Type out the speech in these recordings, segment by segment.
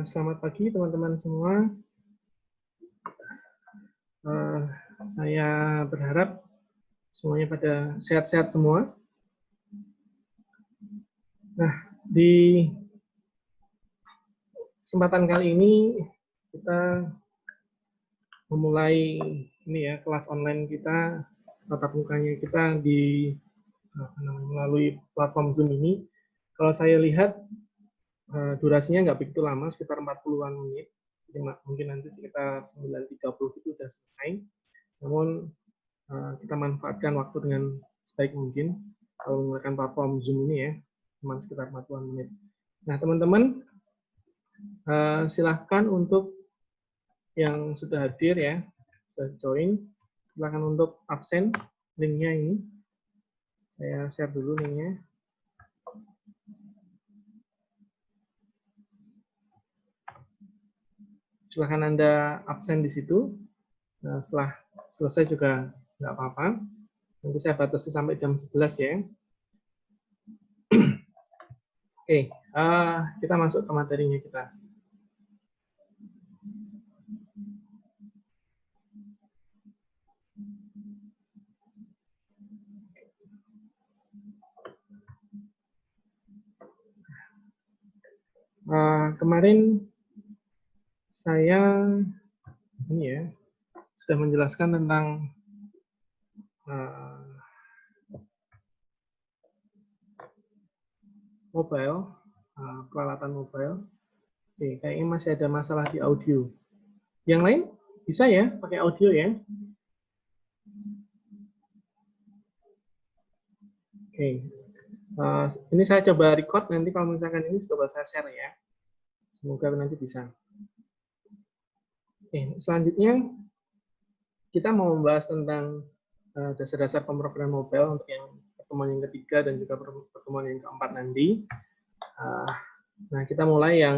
Selamat pagi teman-teman semua. Saya berharap semuanya pada sehat-sehat semua. Nah, di kesempatan kali ini kita memulai ini ya, kelas online kita, tatap mukanya kita di melalui platform Zoom ini. Kalau saya lihat durasinya nggak begitu lama, sekitar 40-an menit. Jadi mungkin nanti sekitar 9.30 itu sudah selesai. Namun kita manfaatkan waktu dengan sebaik mungkin kalau menggunakan platform Zoom ini ya, cuma sekitar 40-an menit. Nah, teman-teman, silahkan untuk yang sudah hadir ya, sudah join, silahkan untuk absen, linknya ini. Saya share dulu linknya. Silahkan Anda absen di situ. Nah, setelah selesai juga nggak apa-apa. Nanti saya batasi sampai jam 11 ya. Oke, kita masuk ke materinya kita. Kemarin saya ini ya sudah menjelaskan tentang mobile, peralatan mobile. Oke, kayaknya masih ada masalah di audio. Yang lain bisa ya pakai audio ya. Oke, ini saya coba record, nanti kalau misalkan ini coba saya share ya. Semoga nanti bisa. Oke, selanjutnya kita mau membahas tentang dasar-dasar pemrograman mobile untuk yang pertemuan yang ketiga dan juga pertemuan yang keempat nanti. Nah, kita mulai yang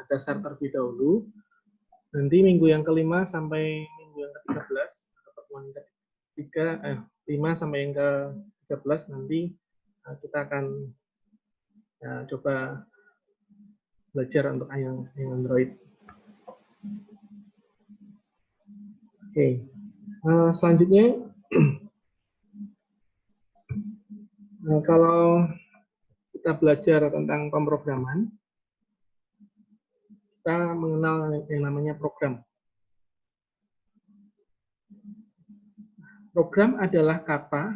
dasar terlebih dahulu. Nanti minggu yang kelima sampai minggu yang ke-13, atau pertemuan yang ketiga, 5 sampai yang ke-13 nanti kita akan coba belajar untuk yang Android. Oke, selanjutnya kalau kita belajar tentang pemrograman, kita mengenal yang namanya program. Program adalah kata,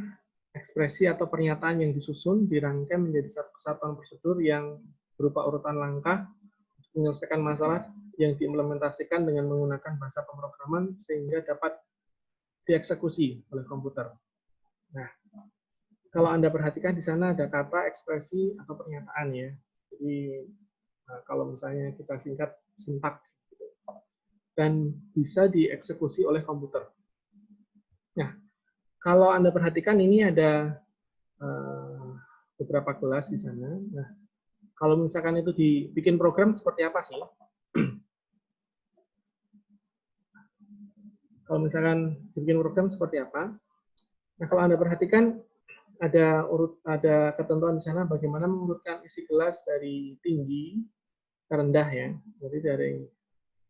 ekspresi atau pernyataan yang disusun, dirangkai menjadi satu kesatuan prosedur yang berupa urutan langkah untuk menyelesaikan masalah yang diimplementasikan dengan menggunakan bahasa pemrograman sehingga dapat dieksekusi oleh komputer. Nah, kalau Anda perhatikan di sana ada kata, ekspresi, atau pernyataan ya. Jadi kalau misalnya kita singkat sintaks gitu. Dan bisa dieksekusi oleh komputer. Nah, kalau Anda perhatikan ini ada beberapa kelas di sana. Nah, kalau misalkan itu dibikin program seperti apa sih? Kalau misalkan bikin program seperti apa? Nah, kalau Anda perhatikan ada ketentuan di sana bagaimana mengurutkan isi kelas dari tinggi ke rendah ya. Jadi dari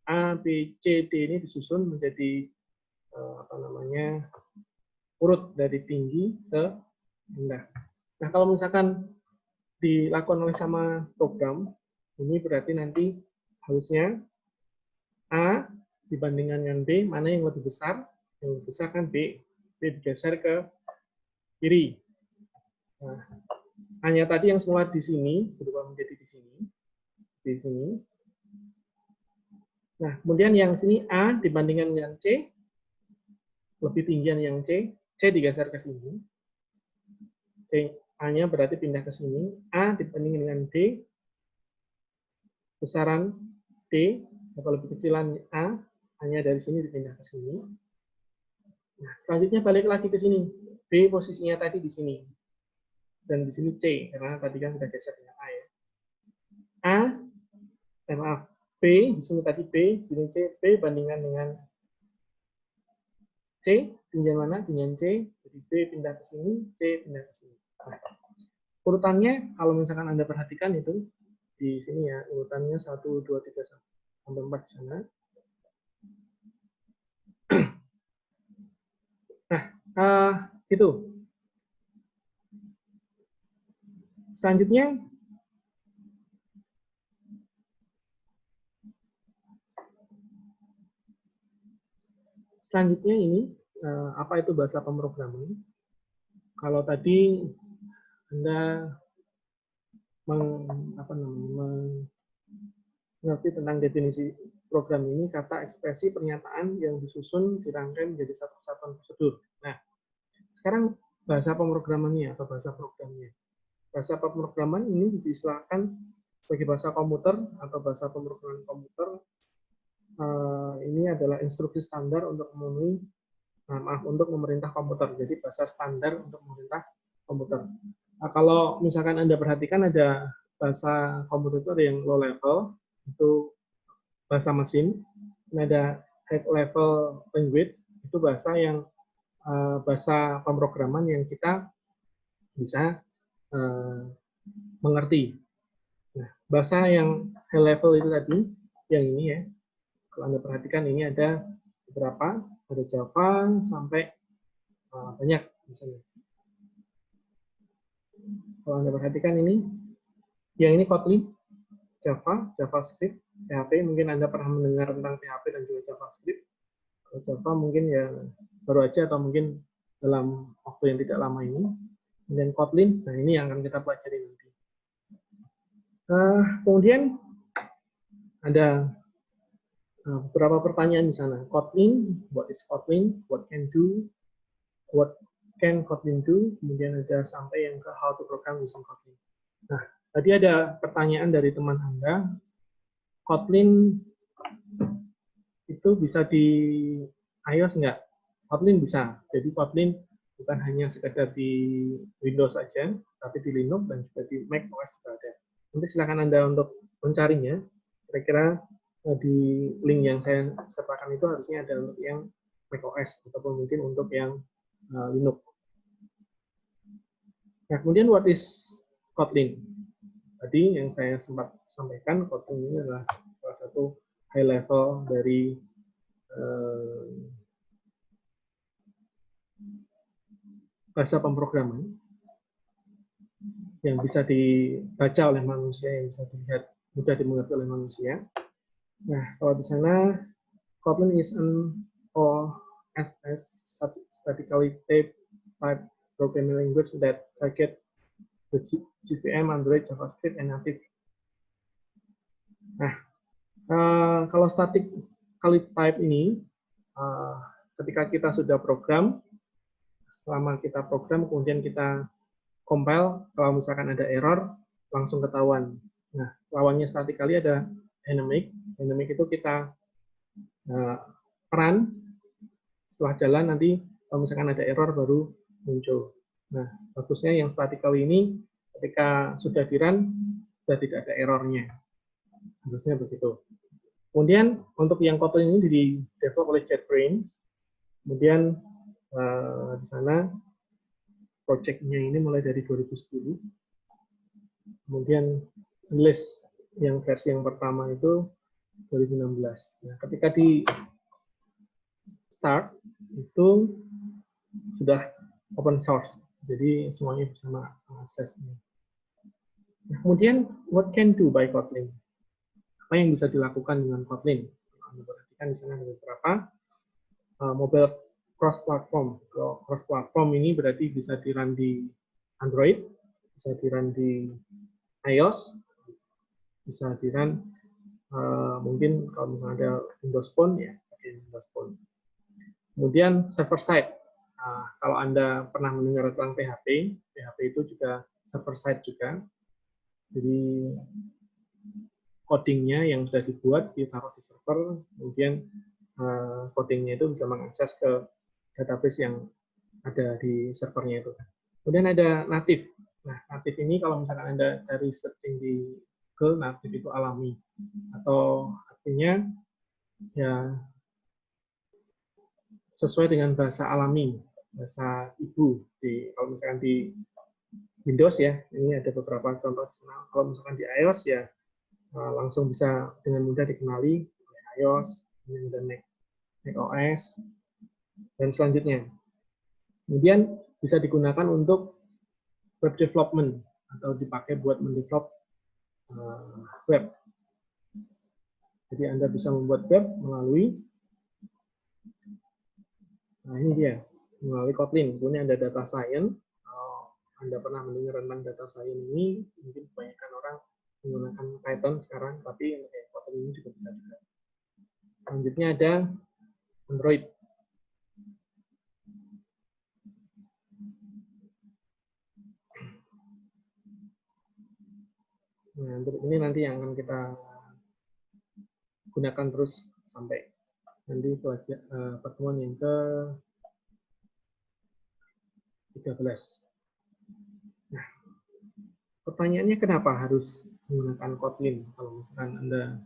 A, B, C, D ini disusun menjadi urut dari tinggi ke rendah. Nah, kalau misalkan dilakukan oleh sama program, ini berarti nanti harusnya A dibandingkan dengan B, mana yang lebih besar? Yang lebih besar kan B. B digeser ke kiri. Nah, hanya tadi yang semula di sini berubah menjadi di sini. Nah, kemudian yang sini A dibandingkan dengan C, lebih tinggian yang C digeser ke sini. A-nya berarti pindah ke sini. A dibandingkan dengan D, besaran D, atau lebih kecilan A, hanya dari sini dipindah ke sini. Nah, selanjutnya balik lagi ke sini. B posisinya tadi di sini. Dan di sini C, karena tadi kan sudah geser dengan A ya. Maaf, B, di sini tadi B, di sini C, B bandingkan dengan C, tinggian mana? Tinggian C, jadi B pindah ke sini, C pindah ke sini. Nah, urutannya, kalau misalkan Anda perhatikan itu, di sini ya, urutannya 1, 2, 3, sampai 4 di sana. Nah, itu. Selanjutnya ini, apa itu bahasa pemrograman? Kalau tadi Anda mengerti tentang definisi program ini, kata ekspresi pernyataan yang disusun dirangkai menjadi satu kesatuan prosedur. Nah, sekarang bahasa pemrogramannya atau bahasa programnya. Bahasa pemrograman ini diistilahkan sebagai bahasa komputer atau bahasa pemrograman komputer. Ini adalah instruksi standar untuk memenuhi untuk memerintah komputer. Jadi bahasa standar untuk memerintah komputer. Nah, kalau misalkan Anda perhatikan ada bahasa komputer itu ada yang low level, itu bahasa mesin. Dan ada high level language, itu bahasa yang bahasa pemrograman yang kita bisa mengerti. Nah, bahasa yang high level itu tadi, yang ini ya, kalau Anda perhatikan ini ada beberapa, ada Java sampai banyak misalnya. Kalau Anda perhatikan ini, yang ini Kotlin, Java, JavaScript, PHP, mungkin Anda pernah mendengar tentang PHP dan juga JavaScript. Kalau Java mungkin ya baru aja atau mungkin dalam waktu yang tidak lama ini. Dan Kotlin, nah ini yang akan kita pelajari nanti. Kemudian ada beberapa pertanyaan di sana. Kotlin, what is Kotlin? What can do? What can Kotlin do? Kemudian ada sampai yang ke how to program using Kotlin. Nah, tadi ada pertanyaan dari teman Anda. Kotlin itu bisa di iOS enggak? Kotlin bisa. Jadi Kotlin bukan hanya sekedar di Windows saja, tapi di Linux dan juga di Mac OS juga ada. Nanti silakan Anda untuk mencarinya. Kira-kira di link yang saya sertakan itu harusnya ada untuk yang Mac OS ataupun mungkin untuk yang Linux. Nah, kemudian what is Kotlin? Tadi yang saya sempat sampaikan, Kotlin ini adalah salah satu high level dari bahasa pemrograman yang bisa dibaca oleh manusia, yang bisa dilihat mudah dimengerti oleh manusia. Nah, kalau di sana Kotlin is an OSS statically type programming language that target the JVM, Android, JavaScript, and native. Nah, kalau statically type ini, ketika kita sudah program, selama kita program, kemudian kita compile, kalau misalkan ada error, langsung ketahuan. Nah, lawannya statically ada dynamic. Dynamic itu kita run, setelah jalan nanti kalau misalkan ada error baru muncul. Nah, bagusnya yang statically ini, ketika sudah di-run, sudah tidak ada errornya. Harusnya begitu. Kemudian, untuk yang Kotlin ini di-develop oleh JetBrains. Kemudian, di sana project-nya ini mulai dari 2010. Kemudian list yang versi yang pertama itu 2016. Nah, ketika di start itu sudah open source, jadi semuanya bisa mengaksesnya. Nah, kemudian what can do by Kotlin? Apa yang bisa dilakukan dengan Kotlin? Anda perhatikan di sana ada beberapa mobile cross-platform. Cross-platform ini berarti bisa di-run di Android, bisa di-run di iOS, bisa di-run mungkin kalau misalnya ada Windows Phone, ya pakai Windows Phone. Kemudian server side. Nah, kalau Anda pernah mendengar tentang PHP, PHP itu juga server side juga. Jadi codingnya yang sudah dibuat ditaruh di server, kemudian codingnya itu bisa mengakses ke database yang ada di servernya itu. Kemudian ada native. Nah, native ini kalau misalkan Anda cari searching di Google, native itu alami. Atau artinya ya sesuai dengan bahasa alami, bahasa ibu. Kalau misalkan di Windows ya, ini ada beberapa contoh. Kalau misalkan di iOS ya langsung bisa dengan mudah dikenali oleh iOS, dan macOS, dan selanjutnya. Kemudian bisa digunakan untuk web development atau dipakai buat mendevelop web. Jadi Anda bisa membuat web melalui, nah ini dia, melalui Kotlin. Kemudian ada data science. Kalau Anda pernah mendengar tentang data science ini, mungkin kebanyakan orang menggunakan Python sekarang, tapi Kotlin ini juga bisa juga. Selanjutnya ada Android. Nah, Android ini nanti yang akan kita gunakan terus sampai nanti pertemuan yang ke-13. Nah, pertanyaannya kenapa harus menggunakan Kotlin? Kalau misalkan Anda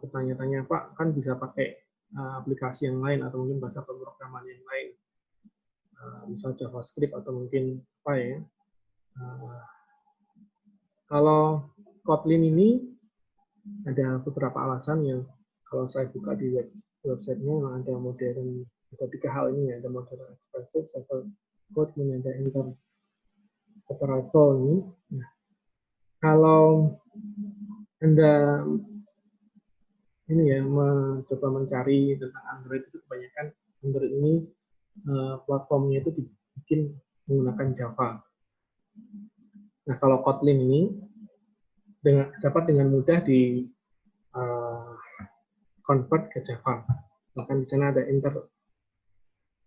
bertanya-tanya, Pak, kan bisa pakai aplikasi yang lain atau mungkin bahasa pemrograman yang lain, misal JavaScript atau mungkin apa ya. Kalau Kotlin ini ada beberapa alasan yang kalau saya buka di website-nya memang ada modern, ada 3 hal ini, ada modern expressive, simple code, kemudian ada interoperable ini. Nah, kalau Anda ini ya mencoba mencari tentang Android, itu kebanyakan Android ini platformnya itu dibikin menggunakan Java. Nah, kalau Kotlin ini dapat dengan mudah di convert ke Java. Bahkan di sana ada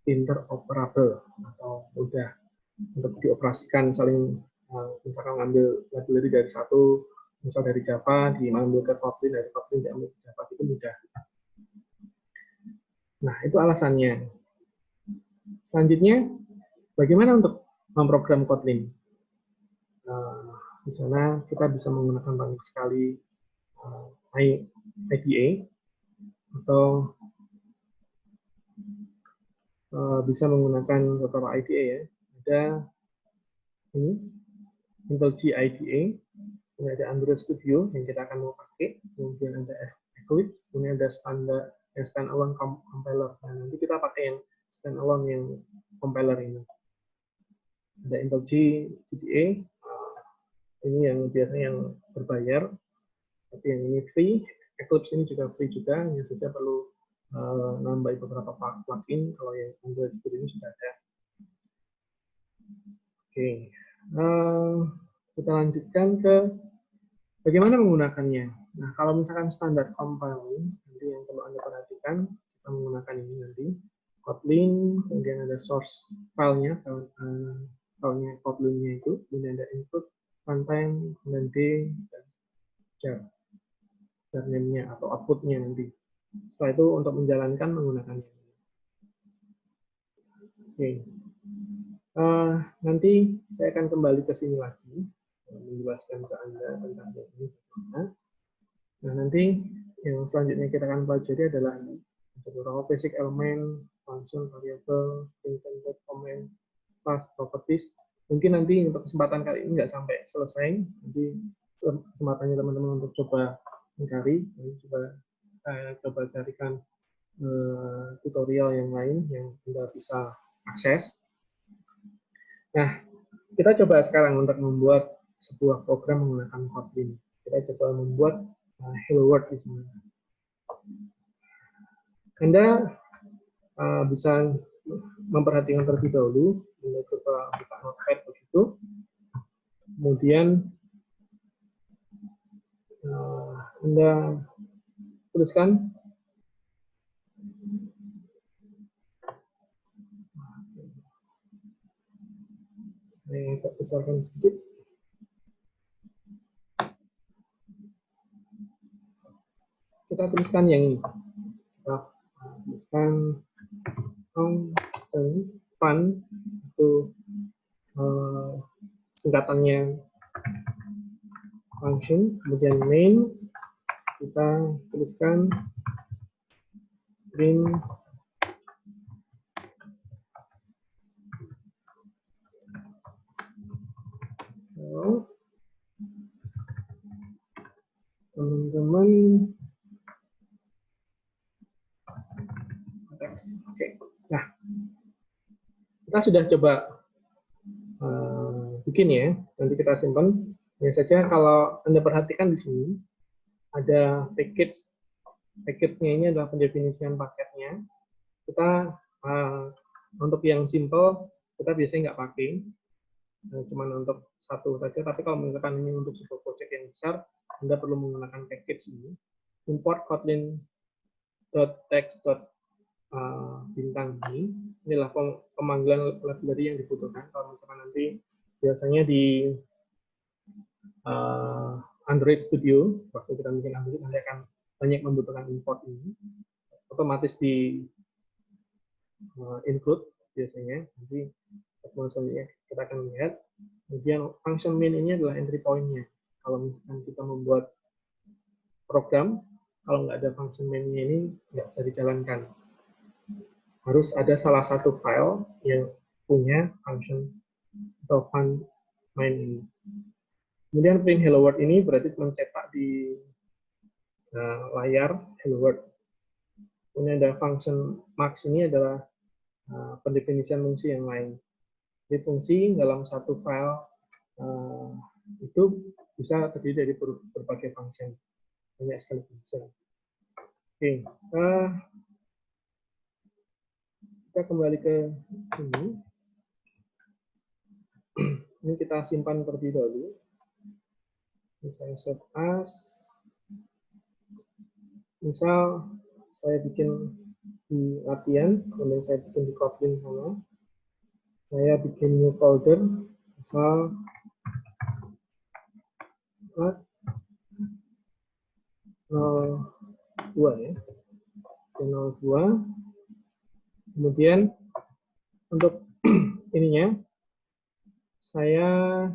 interoperable atau mudah untuk dioperasikan, saling misalkan ngambil library dari satu, misal dari Java diambil ke Kotlin, dari Kotlin diambil ke Java, itu mudah. Nah, itu alasannya. Selanjutnya, bagaimana untuk memprogram Kotlin? Di sana kita bisa menggunakan banyak sekali IDE atau bisa menggunakan beberapa IDE ya. Ada ini IntelliJ IDE, ini ada Android Studio yang kita akan mau pakai, kemudian ada Eclipse, kemudian ada standalone compiler. Nah, nanti kita pakai yang standalone yang compiler ini. Ada IntelliJ IDE, ini yang biasanya yang berbayar, tapi yang ini free. Eclipse ini juga free juga, hanya saja perlu nambah beberapa plugin. Kalau yang Android Studio ini sudah ada. Oke, kita lanjutkan ke bagaimana menggunakannya. Nah, kalau misalkan standar compiling, nanti yang perlu Anda perhatikan, kita menggunakan ini nanti Kotlin, kemudian ada source filenya, filenya Kotlinnya itu, kemudian ada input, runtime, kemudian D, dan jar name-nya atau output-nya nanti. Setelah itu untuk menjalankan menggunakannya. Oke. Nanti saya akan kembali ke sini lagi menjelaskan ke Anda tentang ini. Nah, nanti yang selanjutnya kita akan pelajari adalah beberapa basic elemen, function, variable, string, template, comment, class, properties. Mungkin nanti untuk kesempatan kali ini nggak sampai selesai. Nanti kesempatannya teman-teman untuk coba mencari, saya coba carikan tutorial yang lain yang Anda bisa akses. Nah, kita coba sekarang untuk membuat sebuah program menggunakan Kotlin. Kita coba membuat Hello World di sini. Anda bisa memperhatikan terlebih dahulu, coba buka notepad begitu. Kemudian Anda tuliskan agak besarkan sedikit. Kita tuliskan yang ini. Kita tuliskan function fun itu singkatannya function, kemudian main kita tuliskan print teman-teman teks. Oke. Nah, kita sudah coba bikin ya. Nanti kita simpan. Hanya saja kalau Anda perhatikan di sini ada package. Package-nya ini adalah pendefinisian paketnya. Kita untuk yang simple kita biasanya nggak pakai, cuma untuk satu saja. Tapi kalau misalkan ini untuk sebuah project yang besar, Anda perlu menggunakan package ini. Import kotlin.text bintang ini. Inilah pemanggilan library yang dibutuhkan. Kalau misalkan nanti biasanya di Android Studio, waktu kita bikin Android nanti akan banyak membutuhkan import ini. Otomatis di include biasanya. Nanti kita akan lihat. Kemudian function main ini adalah entry point-nya. Kalau misalkan kita membuat program, kalau nggak ada function main-nya ini nggak bisa dijalankan. Harus ada salah satu file yang punya function atau fun main ini. Kemudian print hello world ini berarti mencetak di layar hello world. Kemudian ada function max ini adalah pendefinisian fungsi yang lain. Jadi fungsi dalam satu file itu bisa terdiri dari berbagai function, banyak sekali function. Oke, kita kembali ke sini. Ini kita simpan terlebih dahulu. Misalnya save as. Misal saya bikin di latihan, kemudian saya bikin di Kotlin sana. Saya bikin new folder, misal 02 ya, 02. Kemudian untuk ininya saya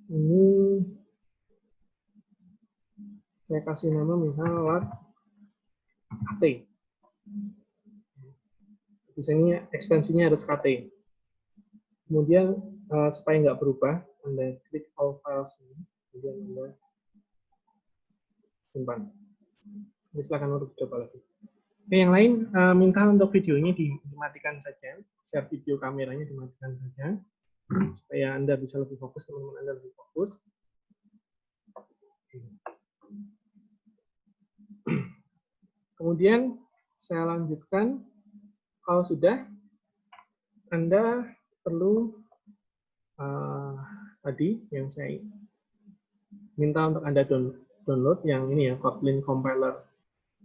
ini saya kasih nama misalnya KT. Di sini ekstensinya harus KT. Kemudian supaya nggak berubah, Anda klik all files ini, kemudian Anda simpan. Jadi silakan untuk coba lagi. Oke, yang lain minta untuk videonya dimatikan saja, share video kameranya dimatikan saja, supaya Anda bisa lebih fokus, teman-teman Anda lebih fokus. Kemudian saya lanjutkan, kalau sudah, Anda perlu tadi yang saya minta untuk Anda download yang ini ya, Kotlin Compiler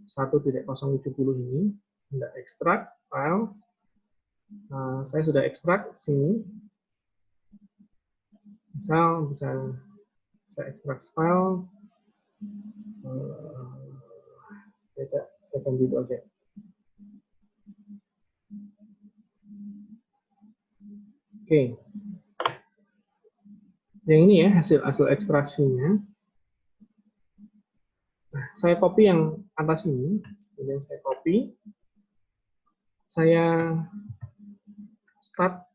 1.070 ini. Anda ekstrak file. Saya sudah ekstrak sini. Misal bisa saya ekstrak file. Saya ganti itu aja. Oke. Yang ini ya hasil ekstraksinya. Nah, saya copy yang atas ini, kemudian saya copy. Saya start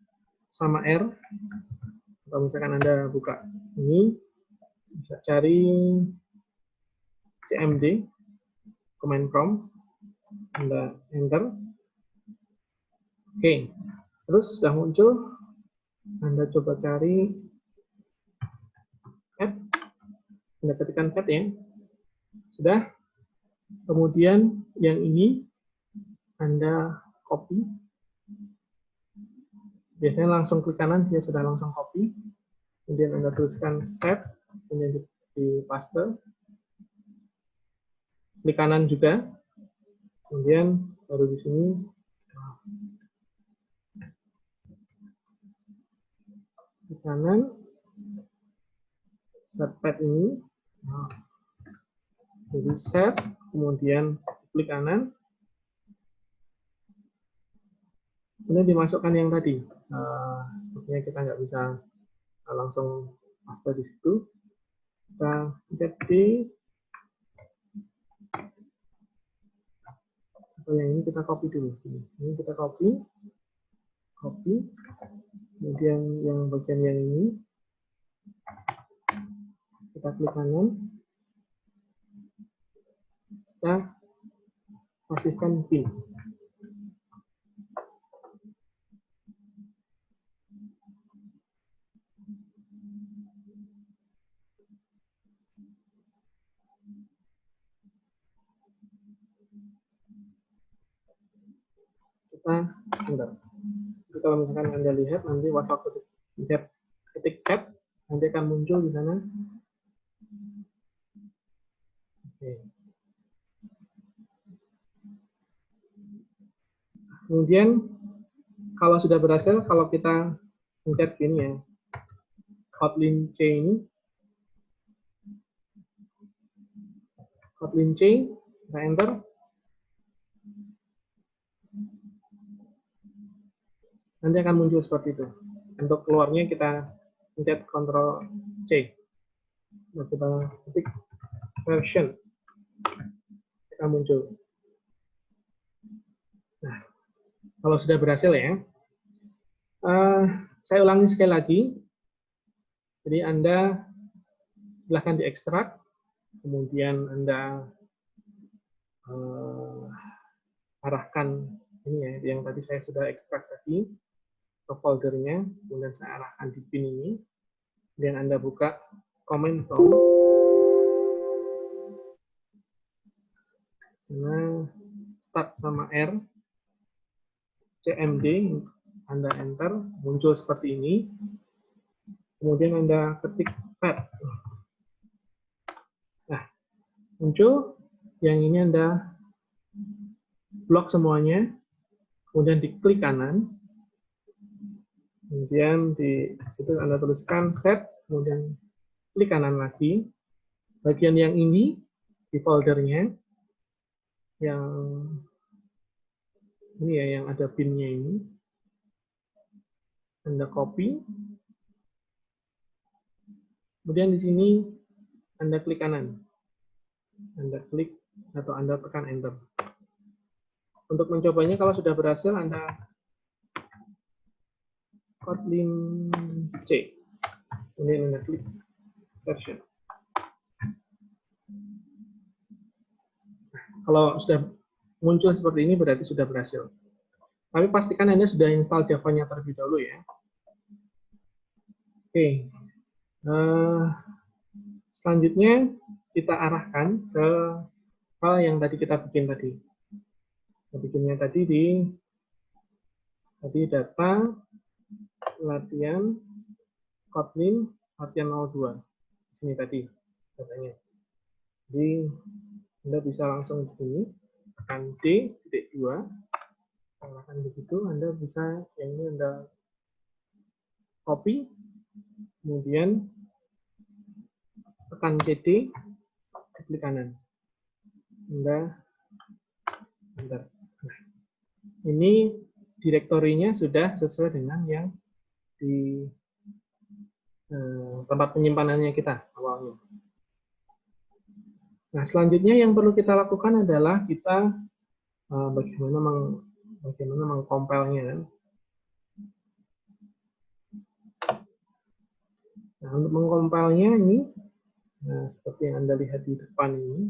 sama R. Kalau misalkan Anda buka ini, bisa cari cmd, command prompt, Anda enter. Oke, terus sudah muncul, Anda coba cari add, Anda ketikkan add ya, sudah. Kemudian yang ini Anda copy, biasanya langsung klik kanan, dia sudah langsung copy. Kemudian Anda tuliskan save, kemudian di paste. klik kanan juga, kemudian baru di sini klik kanan, set pad ini, jadi set, kemudian klik kanan, ini dimasukkan yang tadi. Sepertinya kita nggak bisa langsung paste di situ. Kita pencet D, atau yang ini kita copy dulu. Ini kita copy, kemudian yang bagian yang ini kita klik kanan, kita pasifkan pin. Bentar. Jadi kalau misalkan Anda lihat nanti waktu ketik tab nanti akan muncul di sana. Oke. Kemudian kalau sudah berhasil, kalau kita pencet ini ya, Kotlin C ini, Kotlin C, kita enter. Nanti akan muncul seperti itu. Untuk keluarnya kita pencet Ctrl C. Nah, kita ketik version. Kita muncul. Nah, kalau sudah berhasil ya, saya ulangi sekali lagi. Jadi Anda silahkan diekstrak, kemudian Anda arahkan ini ya, yang tadi saya sudah ekstrak tadi ke foldernya, kemudian saya arahkan di pin ini, kemudian Anda buka command prompt, nah, start sama R, CMD, Anda enter, muncul seperti ini, kemudian Anda ketik pad, nah, muncul, yang ini Anda blok semuanya, kemudian diklik kanan, kemudian di situ Anda tuliskan set, kemudian klik kanan lagi. Bagian yang ini di foldernya, yang ini ya, yang ada pinnya ini, Anda copy. Kemudian di sini Anda klik kanan, Anda klik atau Anda tekan enter. Untuk mencobanya kalau sudah berhasil Anda Kotlin C, kemudian Anda klik version. Kalau sudah muncul seperti ini berarti sudah berhasil. Tapi pastikan Anda sudah install Java-nya terlebih dahulu ya. Oke. Selanjutnya kita arahkan ke hal yang tadi kita bikin tadi. Kita bikinnya tadi di data latihan Kotlin latihan 02. Di sini tadi datanya. Jadi Anda bisa langsung di sini tekan D.2, arahkan begitu, Anda bisa yang ini Anda copy, kemudian tekan CD, klik kanan. Anda enter. Nah, ini direktorinya sudah sesuai dengan yang di tempat penyimpanannya kita awalnya. Nah, selanjutnya yang perlu kita lakukan adalah kita bagaimana mengcompile-nya. Nah, untuk mengcompile-nya ini, nah, seperti yang Anda lihat di depan ini,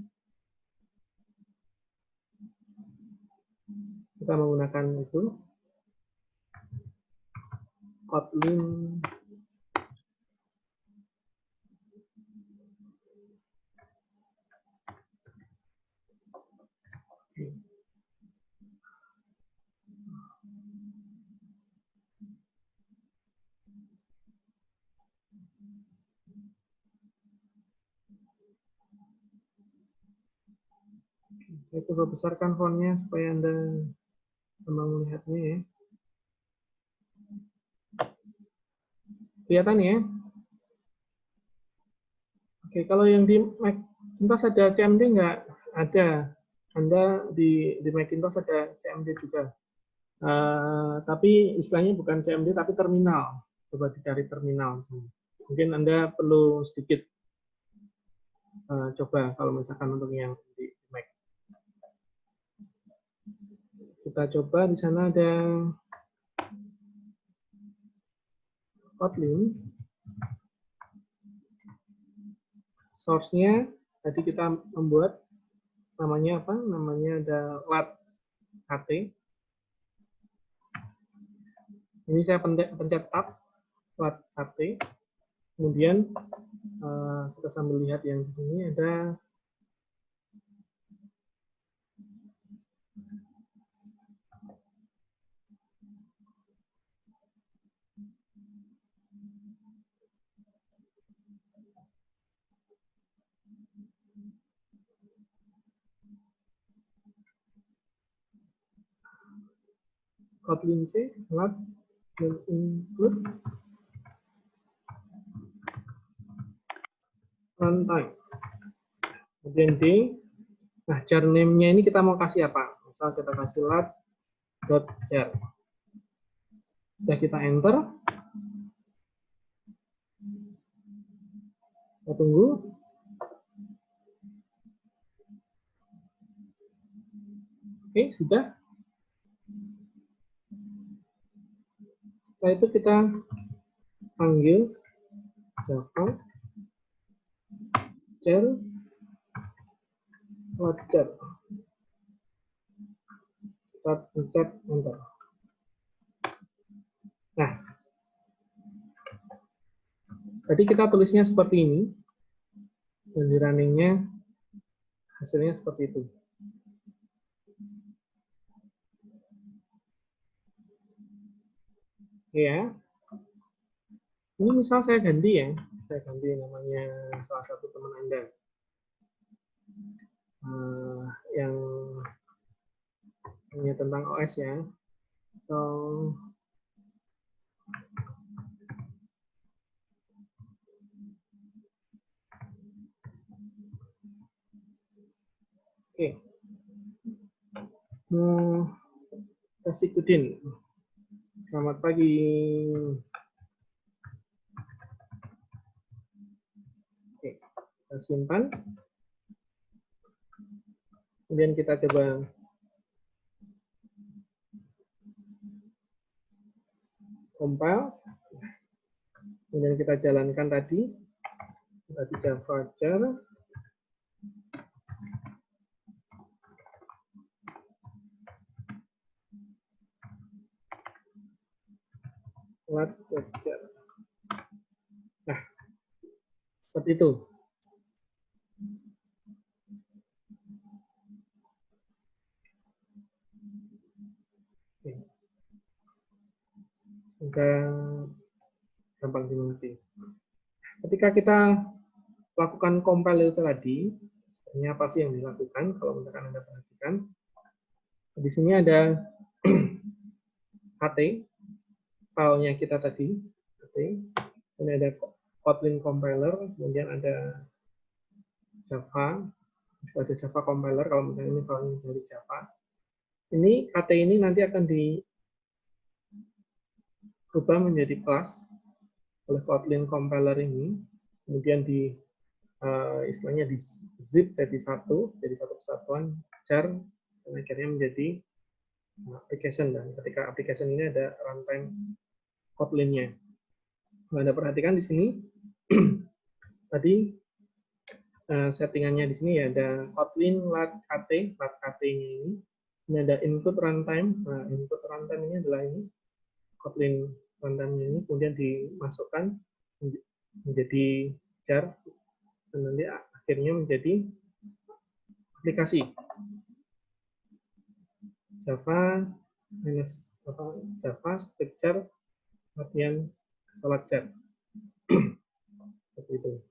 kita menggunakan itu Kotlin Saya coba besarkan fontnya supaya Anda gampang melihatnya ya. Kelihatan ya? Oke, kalau yang di Macintosh ada CMD nggak? Ada. Anda di Macintosh ada CMD juga. Tapi istilahnya bukan CMD, tapi terminal. Coba dicari terminal. Mungkin Anda perlu sedikit coba kalau misalkan untuk yang di Mac. Kita coba di sana ada Kotlin. Source-nya tadi kita membuat namanya apa? Namanya ada lat ht. Ini saya pencet tab lat ht. Kemudian kita sambil lihat yang di sini ada Kotlin C, lat, dan include runtime. Kemudian D, nah jar name-nya ini kita mau kasih apa? Misal kita kasih lat.jar. Setelah kita enter, kita tunggu. Oke, sudah. Setelah itu kita panggil Java jar lat.jar. Kita pencet enter. Nah, tadi kita tulisnya seperti ini, dan di running-nya hasilnya seperti itu. Ya, ini misal saya ganti ya, saya ganti namanya salah satu teman Anda yang punya tentang OS ya, atau oke, Kasikuddin. Selamat pagi. Oke, kita simpan. Kemudian kita coba compile. Kemudian kita jalankan tadi Java jar lat.jar. Nah, seperti itu. Sudah gampang dimengerti. Ketika kita lakukan compile itu tadi, ini apa sih yang dilakukan? Kalau misalkan Anda perhatikan, di sini ada ht, filenya kita tadi, ini ada Kotlin compiler, kemudian ada Java, ada Java compiler. Kalau misalnya ini filenya dari Java, ini ht ini nanti akan diubah menjadi kelas oleh Kotlin compiler ini, kemudian di istilahnya di zip jadi satu kesatuan jar, dan akhirnya menjadi application. Dan ketika application ini ada runtime Kotlin-nya. Nah, Anda perhatikan di sini tadi settingannya di sini ya, ada Kotlin lat.ht-nya ini ada input runtime. Nah, input runtime ini adalah ini Kotlin runtime ini, kemudian dimasukkan menjadi jar, dan nanti akhirnya menjadi aplikasi Java structure latihan lat.jar. Seperti itu.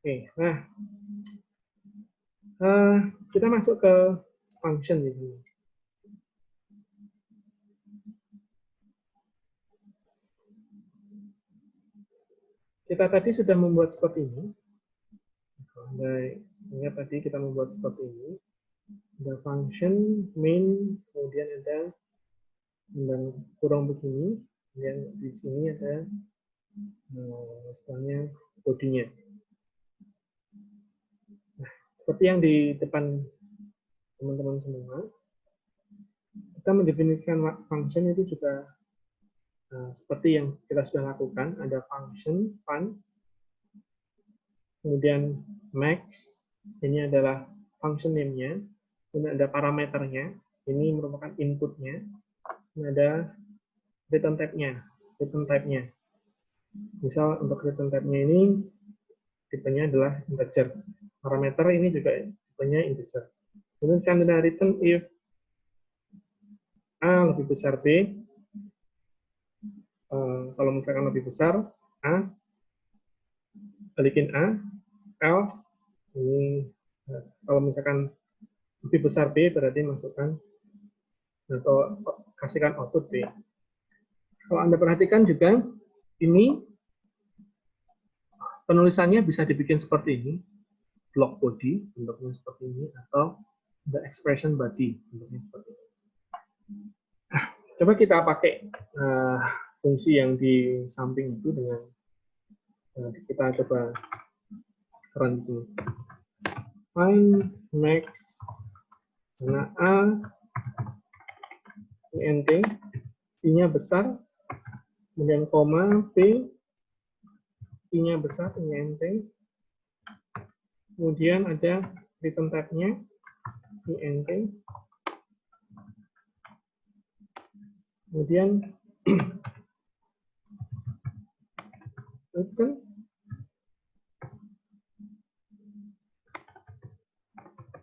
Oke, nah kita masuk ke function di sini. Kita tadi sudah membuat seperti ini. Ingat tadi kita membuat seperti ini. Ada function main, kemudian ada kurang begini, kemudian di sini ada misalnya bodinya. Nah, seperti yang di depan teman-teman semua, kita mendefinisikan function itu juga seperti yang kita sudah lakukan. Ada function fun, kemudian max, ini adalah function name-nya, kemudian ada parameternya, ini merupakan inputnya, ini ada return type-nya. Misal untuk return type-nya ini tipenya adalah integer. Parameter ini juga tipenya integer. Kemudian standard return if A lebih besar B. Kalau misalkan lebih besar A, balikin A, else ini kalau misalkan lebih besar B berarti masukkan atau kasihkan output B. Kalau Anda perhatikan juga ini penulisannya bisa dibikin seperti ini, block body bentuknya seperti ini, atau the expression body bentuknya seperti ini. Coba kita pakai fungsi yang di samping itu dengan kita coba run itu. Find max karena A int I-nya besar, kemudian koma B I-nya besar, int, kemudian ada return type-nya int, kemudian return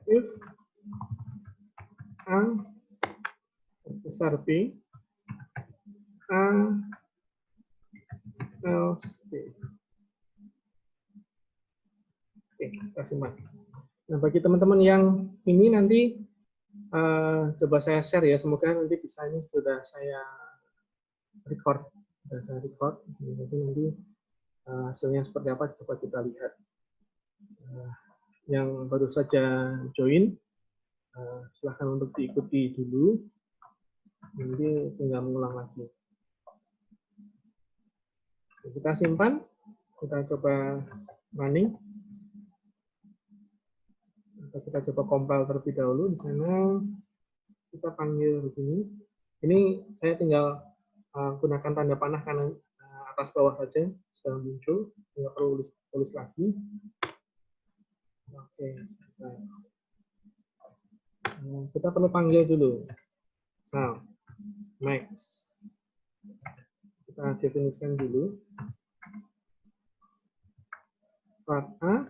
if A besar B, A else B. Oke, kita simpan. Nah, bagi teman-teman yang ini nanti coba saya share ya, semoga nanti bisa ini sudah saya record. Nanti hasilnya seperti apa coba kita lihat. Yang baru saja join, silahkan untuk diikuti dulu, nanti tinggal mengulang lagi. Kita simpan, kita coba running, atau kita coba compile terlebih dahulu. Di sana kita panggil begini. Ini saya tinggal gunakan tanda panah kanan atas bawah saja sudah muncul, nggak perlu tulis lagi. Oke, kita perlu panggil dulu. Nah, max. Kita definisikan dulu. Part A,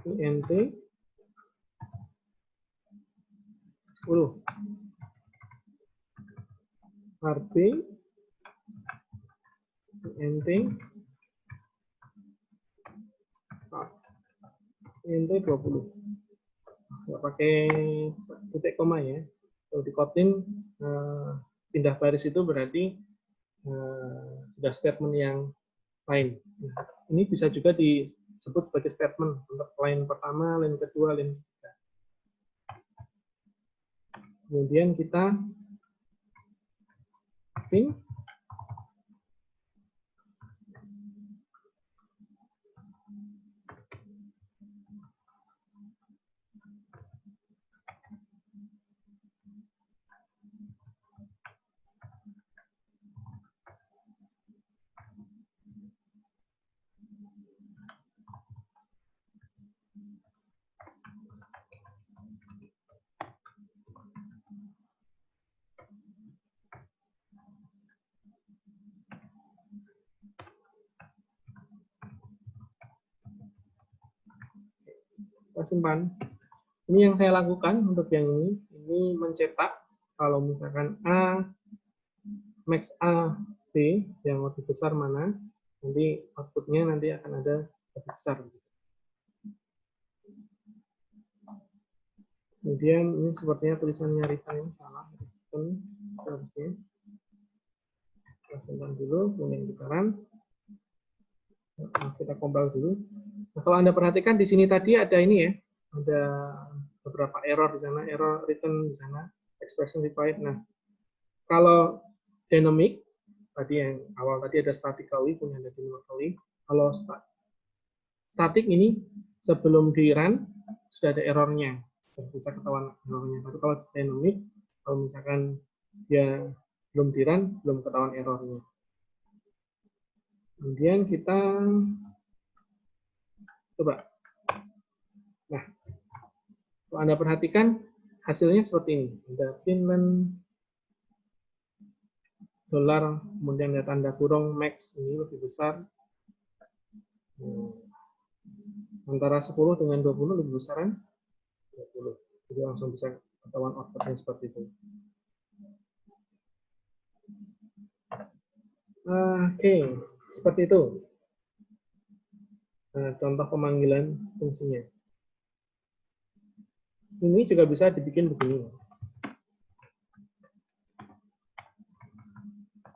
int, 10. Part B, int, 20. Nggak pakai titik koma ya. Kalau di Kotlin pindah baris itu berarti sudah statement yang lain. Nah, ini bisa juga disebut sebagai statement untuk line pertama, line kedua, line ketiga. Kemudian kita print kita simpan. Ini yang saya lakukan untuk yang ini. Ini mencetak kalau misalkan A, max A, B yang lebih besar mana, nanti outputnya nanti akan ada lebih besar. Kemudian ini sepertinya tulisannya Rita yang salah. Harusnya kita simpan dulu, kemudian kita run. Kita compile dulu. Nah, kalau Anda perhatikan di sini tadi ada ini ya, ada beberapa error di sana, error written di sana, expression required. Nah, kalau dynamic tadi yang awal tadi ada statically, kemudian ada dynamically. Kalau static ini sebelum di run sudah ada errornya, bisa ketahuan errornya. Tapi kalau dynamic, kalau misalkan dia belum di run, belum ketahuan errornya. Kemudian kita coba. Nah, kalau Anda perhatikan hasilnya seperti ini. Ada Finland dolar, kemudian ada tanda kurung max ini lebih besar. Antara 10 dengan 20 lebih besaran 20. Jadi langsung bisa ketahuan outputnya seperti itu. Oke, seperti itu. Contoh pemanggilan fungsinya. Ini juga bisa dibikin begini.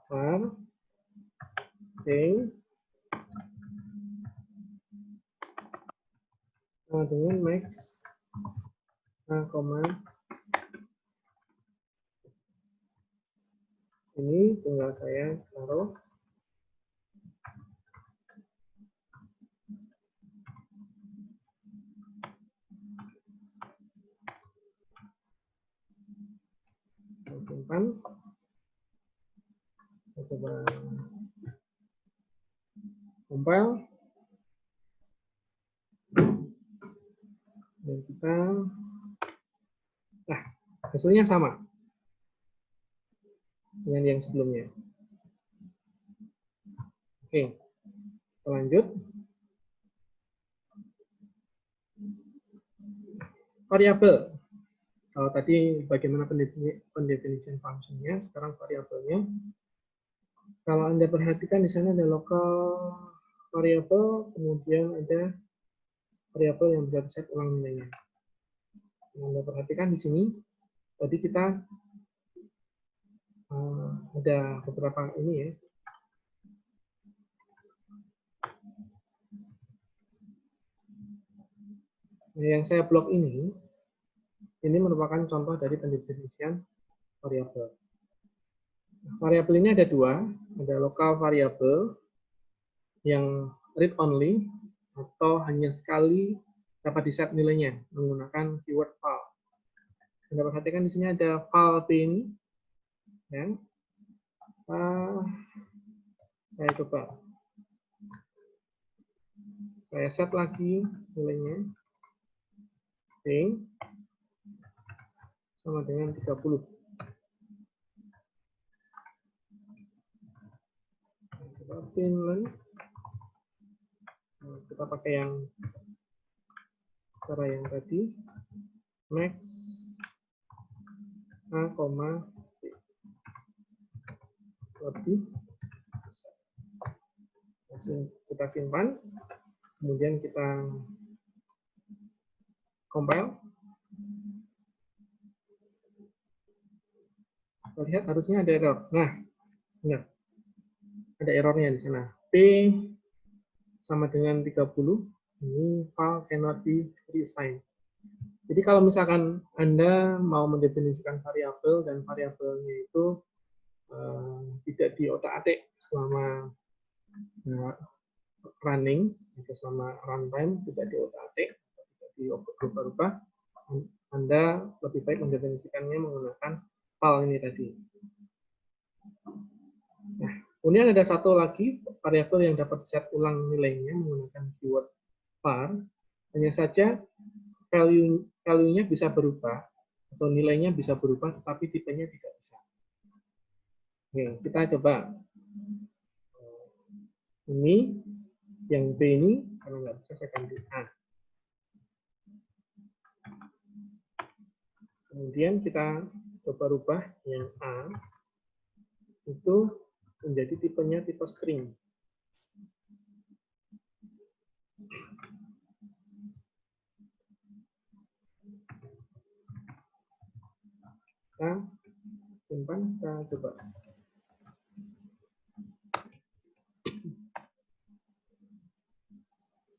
var change dengan max ini tinggal saya taruh simpan. Kita coba compile dan kita hasilnya sama dengan yang sebelumnya. Oke, kita lanjut. Variabel. Kalau tadi bagaimana pendefinisian fungsinya, sekarang variabelnya. Kalau Anda perhatikan di sana ada local variable, kemudian ada variabel yang bisa diset ulang nilainya. Anda perhatikan di sini, tadi kita ada beberapa ini ya. Nah, yang saya blok ini merupakan contoh dari pendefinisian variabel. Variabel ini ada dua, ada local variable yang read only atau hanya sekali dapat diset nilainya menggunakan keyword val. Anda perhatikan di sini ada val p ini, ya. Saya coba, saya set lagi nilainya, p sama dengan 30. Finland, kita pakai yang cara yang tadi, max a, lebih kita simpan, kemudian kita compile. Kita lihat harusnya ada error. Nah, ada errornya di sana. P sama dengan 30. Ini file cannot be reassigned. Jadi kalau misalkan Anda mau mendefinisikan variabel dan variabelnya itu tidak diotak-atik selama running, atau selama runtime tidak diotak-atik, tidak diubah-ubah, Anda lebih baik mendefinisikannya menggunakan file ini tadi. Nah, kemudian ada satu lagi variabel yang dapat set ulang nilainya menggunakan keyword var. Hanya saja value-nya bisa berubah atau nilainya bisa berubah, tetapi tipenya tidak bisa. Oke, kita coba. Ini yang B ini kalau nggak bisa saya ganti A. Kemudian kita coba rubah yang A itu menjadi tipenya tipe string. Kita simpan, kita coba.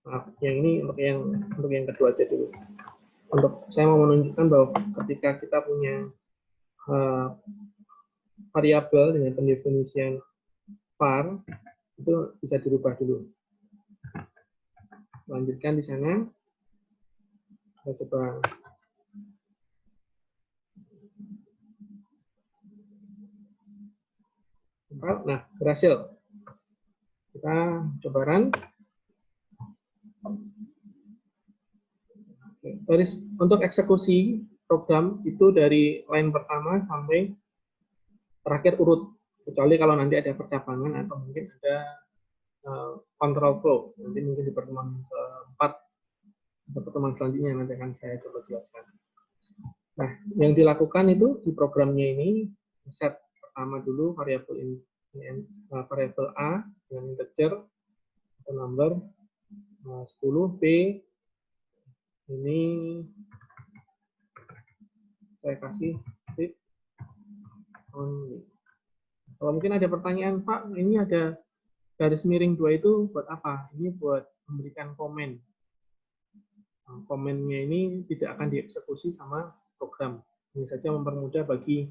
Maaf, yang ini untuk yang kedua aja dulu. Untuk saya mau menunjukkan bahwa ketika kita punya variabel dengan pendefinisian var itu bisa dirubah dulu. Lanjutkan di sana. Kita coba. Nah, berhasil. Kita coba run. Untuk eksekusi program itu dari line pertama sampai terakhir urut, kecuali kalau nanti ada percabangan atau mungkin ada control flow. Nanti mungkin di pertemuan keempat atau pertemuan selanjutnya nanti akan saya coba jelaskan. Nah, yang dilakukan itu di programnya ini set pertama dulu variabel variabel A dengan integer atau number 10 P ini saya kasih strip only. Kalau mungkin ada pertanyaan, Pak, ini ada garis miring 2 itu buat apa? Ini buat memberikan komen. Komennya ini tidak akan dieksekusi sama program. Ini saja mempermudah bagi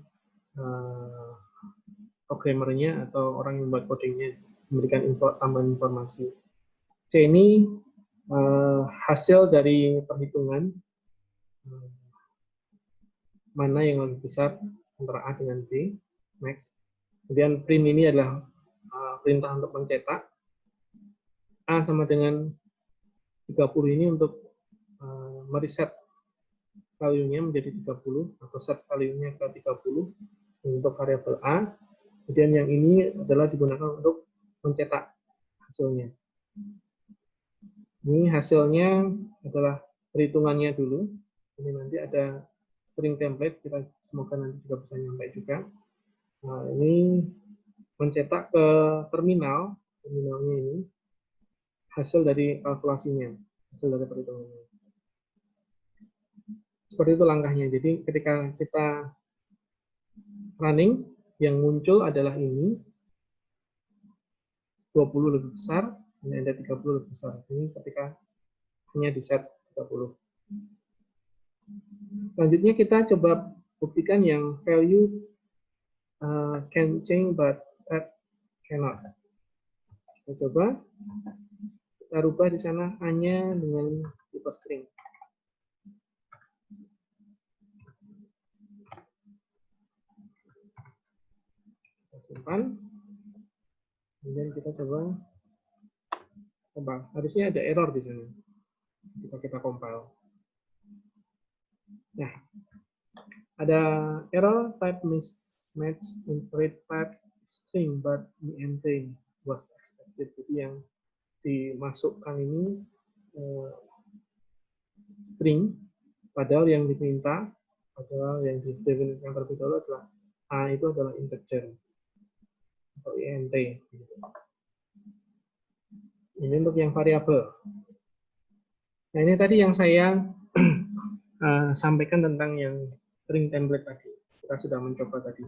programmernya atau orang yang membuat codingnya memberikan tambahan informasi. C ini hasil dari perhitungan mana yang lebih besar antara A dengan B, max. Kemudian print ini adalah perintah untuk mencetak. A sama dengan 30 ini untuk mereset value-nya menjadi 30 atau set value-nya ke 30 untuk variabel A. Kemudian yang ini adalah digunakan untuk mencetak hasilnya. Ini hasilnya adalah perhitungannya dulu. Ini nanti ada string template, kita semoga nanti juga bisa nyampe juga. Nah, ini mencetak ke terminalnya ini hasil dari kalkulasinya, hasil dari perhitungannya. Seperti itu langkahnya. Jadi ketika kita running, yang muncul adalah ini 20 lebih besar, ini ada 30 lebih besar. Ini ketika hanya di set 30. Selanjutnya kita coba buktikan yang value can change but that cannot. Kita coba, kita rubah di sana hanya dengan tipe string. Kita simpan. Kemudian kita coba, harusnya ada error di sana jika kita compile. Nah, ada error type mismatch input type string but int was expected. Jadi yang dimasukkan ini string, padahal yang diminta, padahal yang didefinisikan terlebih dahulu adalah A itu adalah integer atau int. Ini untuk yang variabel. Nah, ini tadi yang saya sampaikan tentang yang string template tadi. Kita sudah mencoba tadi.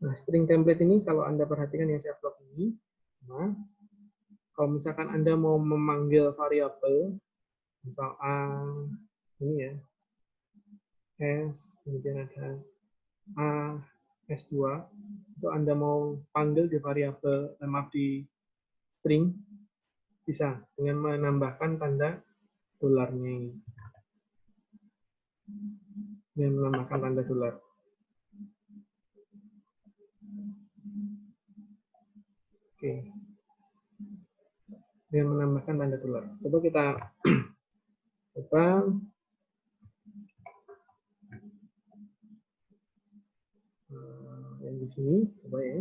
Nah, string template ini kalau Anda perhatikan yang saya plot ini, nah, kalau misalkan Anda mau memanggil variabel, misal A, ini ya, S, kemudian ada A, S2, itu Anda mau panggil di variabel, di string, bisa dengan menambahkan tanda dolarnya ini. Dengan menambahkan tanda dolar. Oke. Dengan menambahkan tanda dolar. Coba kita coba yang di sini, coba ya.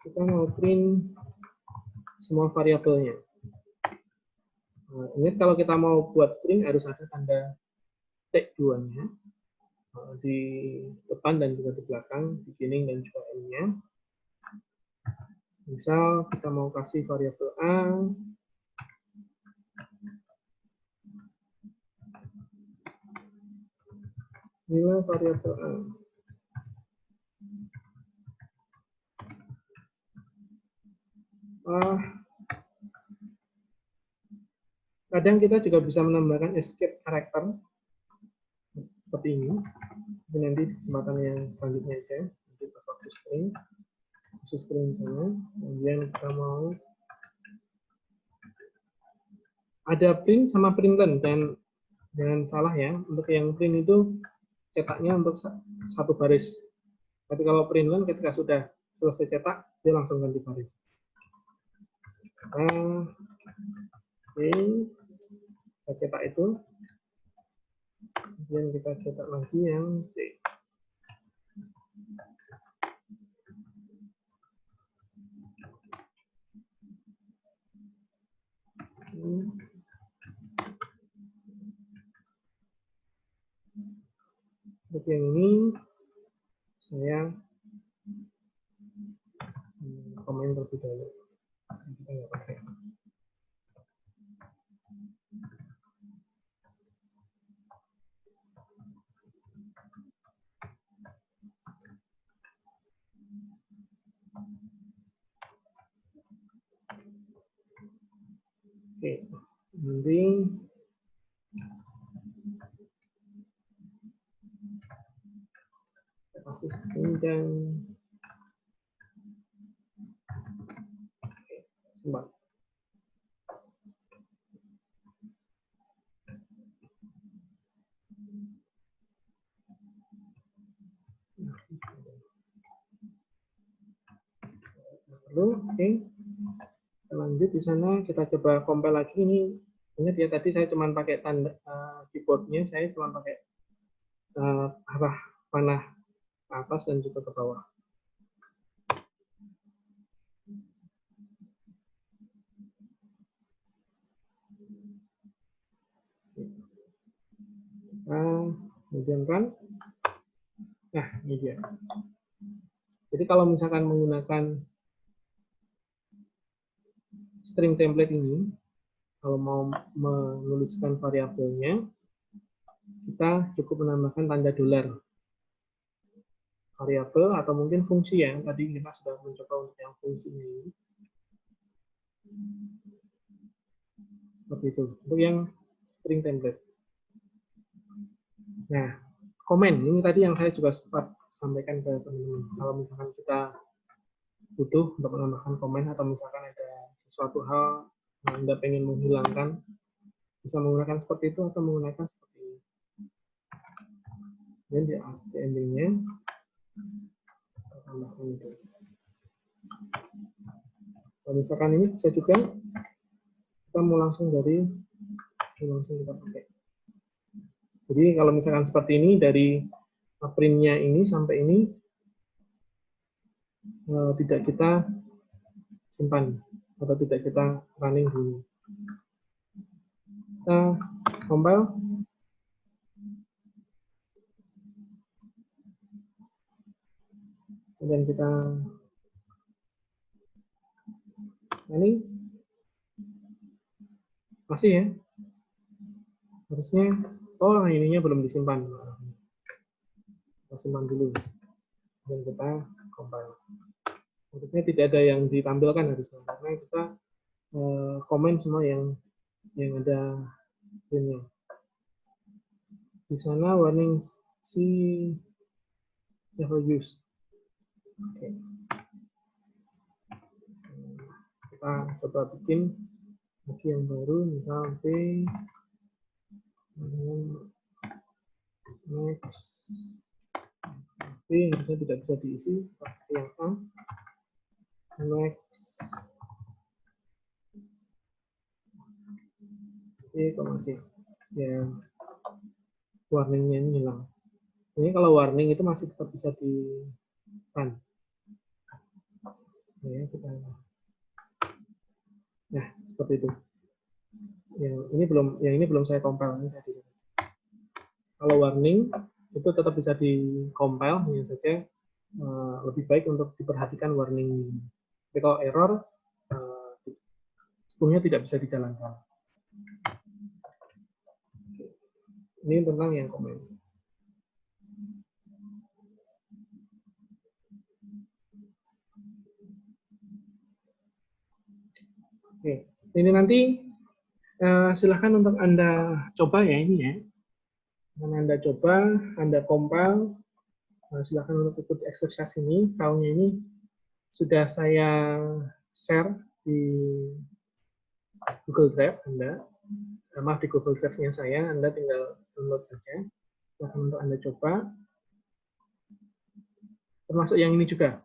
Kita mau print semua variabelnya. Nah, ingat kalau kita mau buat string harus ada tanda tag 2-nya. di depan dan juga di belakang, beginning dan juga end-nya. Misal kita mau kasih variabel A, nilai variabel A. Kadang kita juga bisa menambahkan escape character seperti ini. Ini nanti di kesempatan yang selanjutnya aja. Kita pakai string, khusus string sana. Kemudian kita mau ada print sama println, dan jangan salah ya. Untuk yang print itu cetaknya untuk satu baris. Tapi kalau println ketika sudah selesai cetak, dia langsung ganti baris. Oke, kita cetak itu. Kemudian kita cetak lagi yang C. Untuk yang ini saya komen terlebih dahulu. Kita nggak pakai. Oke, nanti kasih panjang. Oke, sebentar. Oke. Lanjut di sana kita coba compile lagi. Ini ingat ya, tadi saya cuma pakai tanda keyboardnya, saya cuma pakai arah panah ke atas dan juga ke bawah. Kemudian run. Nah, ini dia. Jadi kalau misalkan menggunakan string template ini, kalau mau menuliskan variabelnya, kita cukup menambahkan tanda dolar. Variabel atau mungkin fungsi ya. Tadi kita sudah mencoba untuk yang fungsinya ini. Seperti itu. Untuk yang string template. Nah, komen ini tadi yang saya juga sempat sampaikan ke teman-teman. Kalau misalkan kita butuh untuk menambahkan komen atau misalkan ada sesuatu hal yang Anda pengen menghilangkan, bisa menggunakan seperti itu atau menggunakan seperti ini. Dan di endingnya kita tambahkan itu. Kalau misalkan ini bisa juga kita mau langsung dari langsung kita pakai. Jadi kalau misalkan seperti ini, dari printnya ini sampai ini tidak kita simpan atau tidak kita running dulu. Kita compile. Kemudian kita ini masih ya, harusnya ininya belum disimpan. Kita simpan dulu dan kita compile. Harusnya tidak ada yang ditampilkan harusnya, karena kita komen semua yang ada ini. Di sana warning see never use. Oke. Kita coba bikin lagi yang baru, misal P next P harusnya tidak bisa diisi seperti yang A. Next P, ya warningnya ini hilang. Ini kalau warning itu masih tetap bisa di run. Ya, kita nah seperti itu. Yang ini belum saya compile ini tadi. Kalau warning itu tetap bisa di-compile, hanya saja lebih baik untuk diperhatikan warning. Tapi kalau error, sepenuhnya tidak bisa dijalankan. Ini tentang yang komen. Oke, ini nanti silahkan untuk Anda coba ya ini ya. Anda coba, Anda compile, silahkan untuk ikut exercise ini. Filenya ini sudah saya share di Google Drive Anda. Maaf, di Google Drive-nya saya, Anda tinggal download saja. Silahkan untuk Anda coba. Termasuk yang ini juga.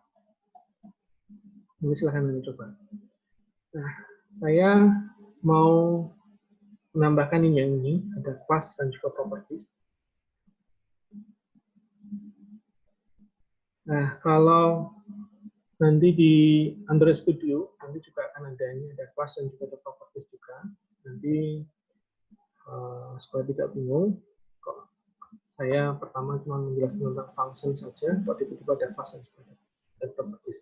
Ini silahkan Anda coba. Nah, saya mau menambahkan ini yang ini, ada class dan juga properties. Nah, kalau nanti di Android Studio, nanti juga akan ada ini, ada class dan juga ada properties juga. Nanti supaya tidak bingung, kok saya pertama cuma menjelaskan tentang function saja, kok tiba-tiba ada class dan juga ada properties.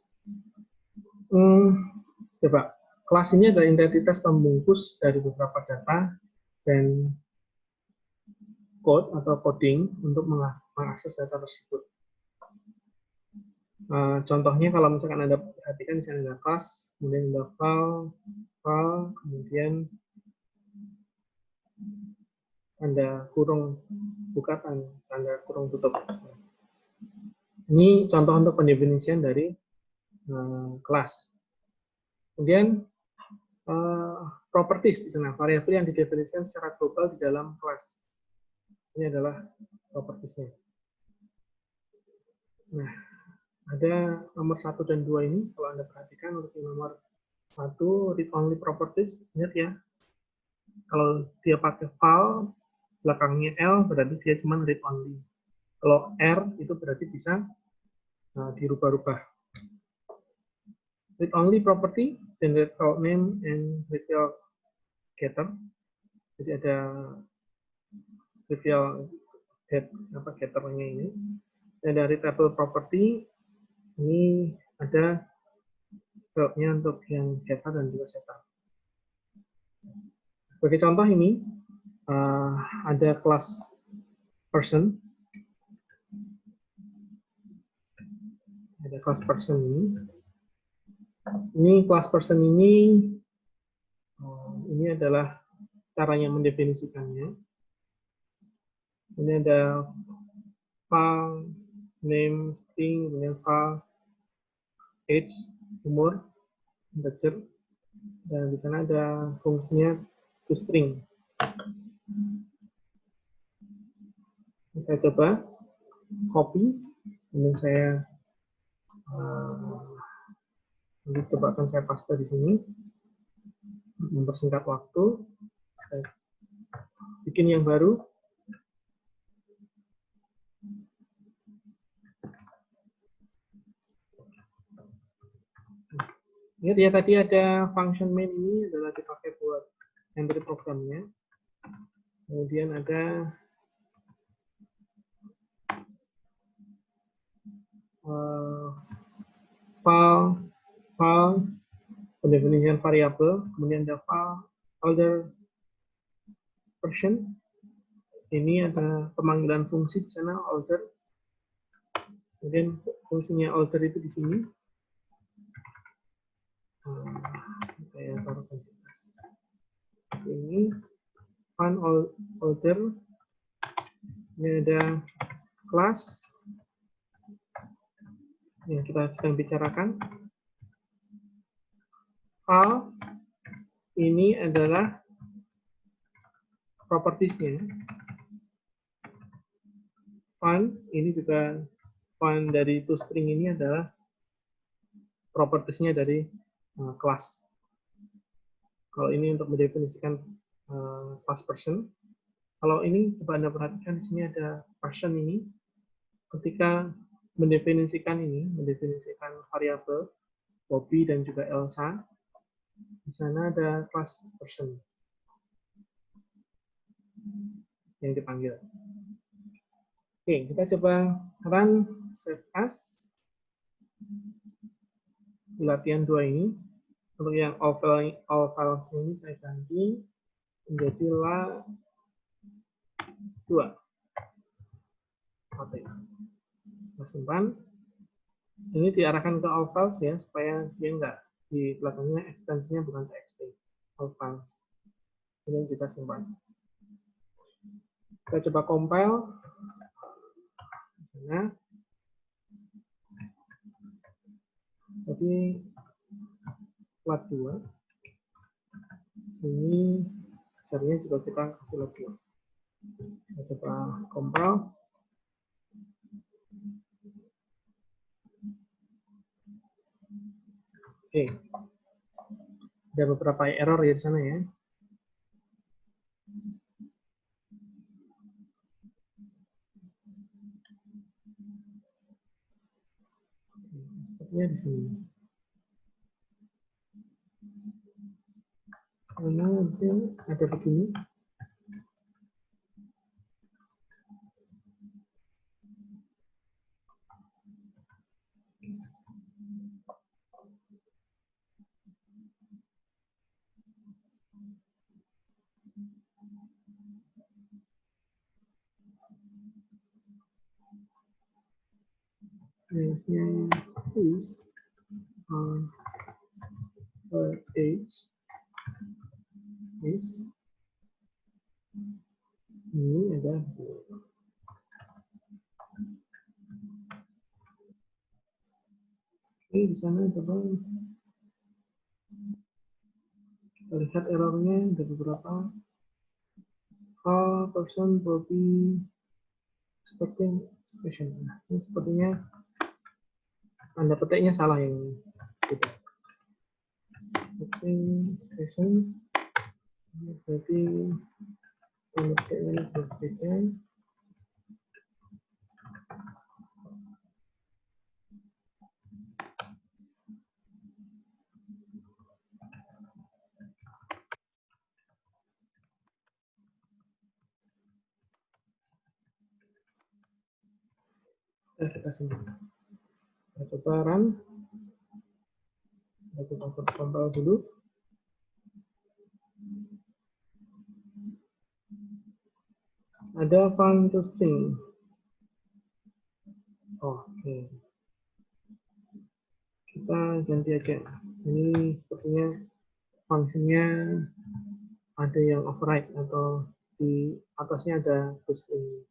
Coba, kelas ini adalah identitas pembungkus dari beberapa data dan code atau coding untuk mengakses data tersebut. Contohnya kalau misalkan Anda perhatikan di sini ada kelas, kemudian ada file, kemudian Anda kurung buka, tanda kurung tutup. Ini contoh untuk pendefinisian dari kelas. Kemudian properties di sana, variabel yang didefinisikan secara global di dalam kelas. Ini adalah propertiesnya. Nah, ada nomor 1 dan 2 ini, kalau Anda perhatikan untuk nomor 1, read only properties, ingat ya, kalau dia pakai file, belakangnya L, berarti dia cuma read only. Kalau R, itu berarti bisa dirubah-rubah. Read only property, generate route name, and trivial getter. Jadi ada trivial getternya ini. Dan dari table property, ini ada route-nya untuk yang getter dan juga setter. Sebagai contoh ini, ada kelas person. Ada kelas person ini. Ini kelas person ini adalah caranya mendefinisikannya. Ini ada file, name, string, kemudian file, age, umur, integer, dan di sana ada fungsinya toString. Saya coba copy, kemudian saya coba akan saya paste di sini, mempersingkat waktu. Saya bikin yang baru. Ingat ya, tadi ada function main ini adalah dipakai buat entry programnya. Kemudian ada file, pendefinisian variabel, kemudian ada file older version. Ini ada pemanggilan fungsi di sana older. Kemudian fungsinya older itu di sini. Saya taruhkan ini find older. Ini ada kelas yang kita sedang bicarakan. File ini adalah propertiesnya. Find ini juga find dari toString ini adalah propertiesnya dari kelas. Kalau ini untuk mendefinisikan class person. Kalau ini coba Anda perhatikan di sini ada person ini. Ketika mendefinisikan variabel Bobby dan juga Elsa, di sana ada class person yang dipanggil. Oke, kita coba run save as di latihan 2 ini. Untuk yang all files ini saya ganti menjadi la 2. Oke. Kita simpan. Ini diarahkan ke all files ya, supaya dia enggak di belakangnya ekstensinya bukan txt. All files. Ini kita simpan. Kita coba compile. Misalnya, jadi lat 2. Sini caranya juga kita kasih lat 2. Kita coba compile. Oke. Ada beberapa error ya di sana ya. Sepertinya di sini. Karena ada begini. Is on her age is ini ada di sana coba lihat errornya ada beberapa. All person will be expecting expression. Nah, ini sepertinya tanda petiknya salah yang ini. Expression berarti tanda petiknya berbeda. Kita simpan. Kita coba run. Kita coba compile dulu. Ada find to string. Oke. Kita ganti aja. Ini sepertinya fungsinya ada yang override atau di atasnya ada to string.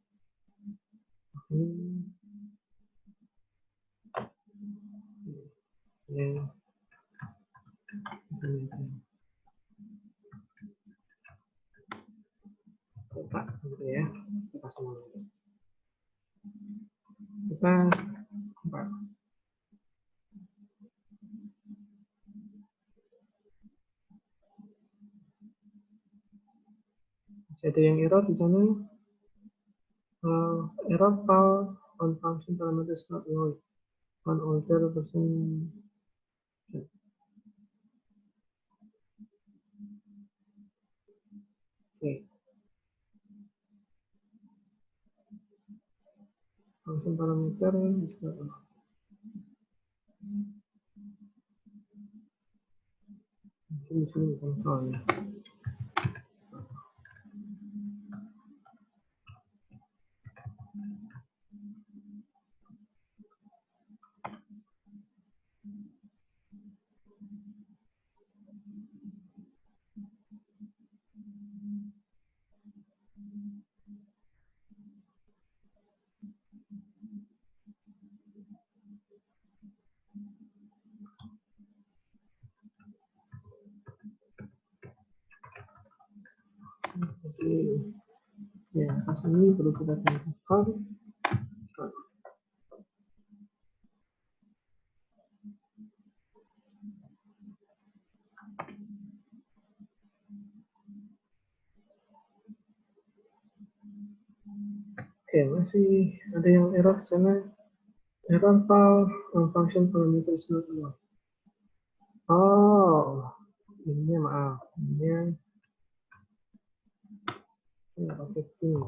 Ya. Kotak gitu ya. Kita semua. Kita empat. Masih ada yang error di sana. Error file on function parameters not known. On older version. Oke. Function parameter bisa. Mungkin di sini bukan soalnya. Jadi ya atas ini perlu kita tentukan. Oke, masih ada yang error di sana. Error file function parameter is not known. Oh, ini maaf. Ini pakai ini.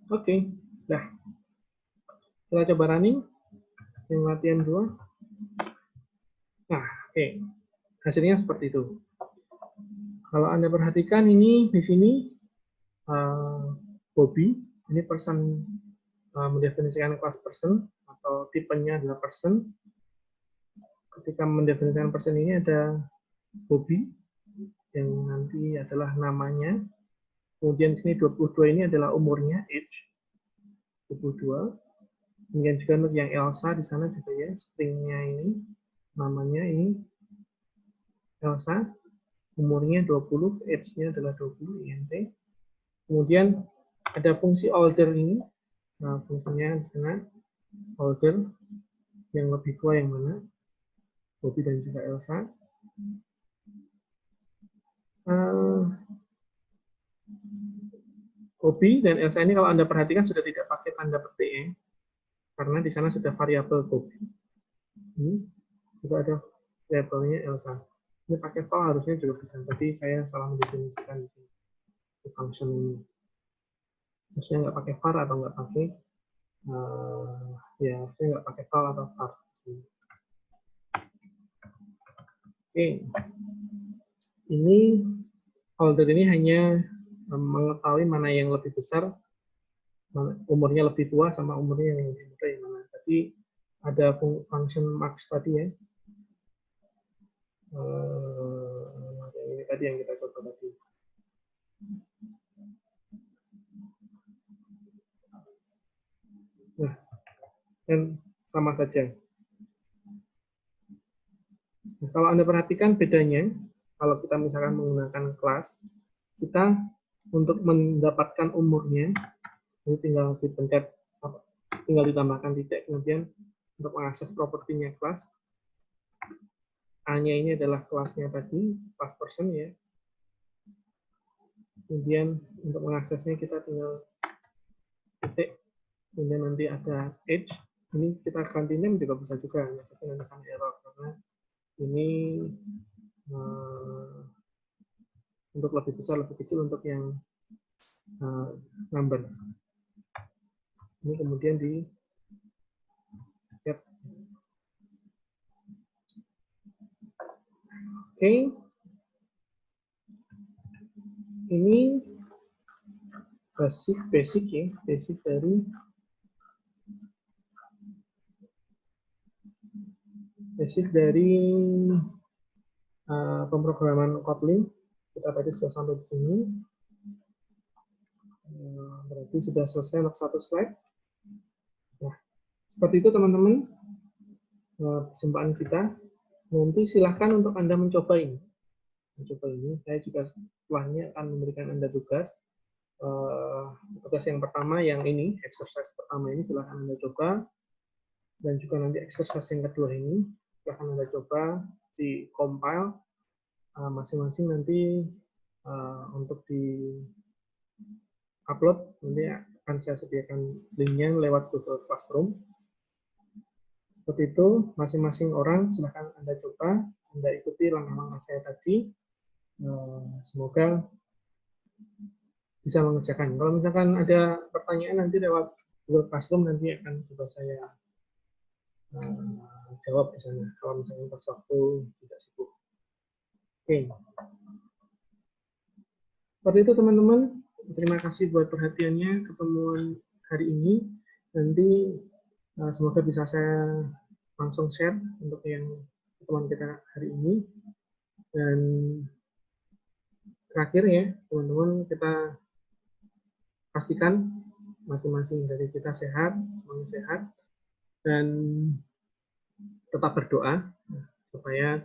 Oke. Nah, kita coba running yang latihan 2. Nah, oke. Hasilnya seperti itu. Kalau Anda perhatikan ini di sini Bobby, ini person mendefinisikan kelas person atau tipenya adalah person. Ketika mendefinisikan person ini ada Bobby yang nanti adalah namanya. Kemudian di sini 22 ini adalah umurnya, age 22. Kemudian juga untuk yang Elsa di sana juga ya, stringnya ini namanya ini Elsa, umurnya 20, age-nya adalah 20 INT. Kemudian ada fungsi older ini. Nah, fungsinya di sana older, yang lebih tua yang mana? Bobby dan juga Elsa. Bobby dan Elsa ini kalau Anda perhatikan sudah tidak pakai tanda petik ya, karena di sana sudah variabel Bobby. Ini juga ada variabelnya Elsa. Ini pakai val harusnya juga bisa. Tapi saya salah mendefinisikan di sini. Function ini. Harusnya nggak pakai var atau nggak pakai ya harusnya nggak pakai val atau var. Oke. Ini older ini hanya mengetahui mana yang lebih besar, umurnya lebih tua sama umurnya yang lebih muda yang mana. Tadi ada function max tadi ya. Yang ini tadi yang kita coba tadi. Nah, dan sama saja. Nah, kalau Anda perhatikan bedanya, kalau kita misalkan menggunakan kelas, kita untuk mendapatkan umurnya, ini tinggal dipencet, tinggal ditambahkan titik, kemudian untuk mengakses propertinya kelas, A-nya ini adalah kelasnya tadi, kelas person ya. Kemudian untuk mengaksesnya kita tinggal titik, kemudian nanti ada age, ini kita ganti name juga bisa juga, tapi nanti akan error karena ini untuk lebih besar, lebih kecil untuk yang number. Ini kemudian di get. Oke. Ini basic ya, basic dari pemrograman Kotlin. Kita tadi sudah sampai di sini. Berarti sudah selesai untuk satu slide. Nah, seperti itu teman-teman perjumpaan kita. Nanti silahkan untuk Anda mencoba ini. Saya juga setelahnya akan memberikan Anda tugas. Tugas yang pertama yang ini, exercise pertama ini silahkan Anda coba. Dan juga nanti exercise yang kedua ini silahkan Anda coba di compile masing-masing nanti untuk di upload, nanti akan saya sediakan linknya lewat Google Classroom. Seperti itu, masing-masing orang silahkan Anda coba, Anda ikuti langkah-langkah saya tadi. Semoga bisa mengerjakan. Kalau misalkan ada pertanyaan nanti lewat Google Classroom, nanti akan coba saya jawab di sana. Kalau misalnya pas waktu tidak sibuk. Oke. Seperti itu teman-teman. Terima kasih buat perhatiannya. Ketemuan hari ini. Nanti semoga bisa saya langsung share untuk yang teman kita hari ini. Dan terakhir ya, teman-teman, kita pastikan masing-masing dari kita sehat, semuanya sehat, dan tetap berdoa supaya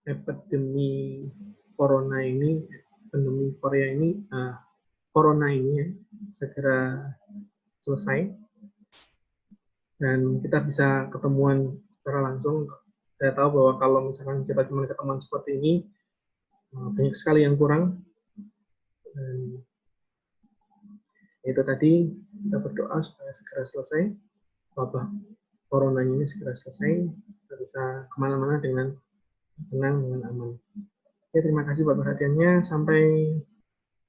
epidemi corona ini, pandemi Korea ini, corona ini ya, segera selesai dan kita bisa ketemuan secara langsung. Saya tahu bahwa kalau misalkan kita cuma ketemuan seperti ini, banyak sekali yang kurang. Dan itu tadi kita berdoa supaya segera selesai wabah corona ini segera selesai, kita bisa kemana-mana dengan tenang, dengan aman. Oke, terima kasih buat perhatiannya. Sampai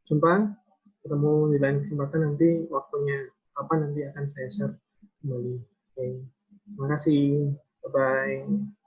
jumpa, ketemu di lain kesempatan nanti waktunya kapan nanti akan saya share kembali. Oke. Terima kasih. Bye-bye.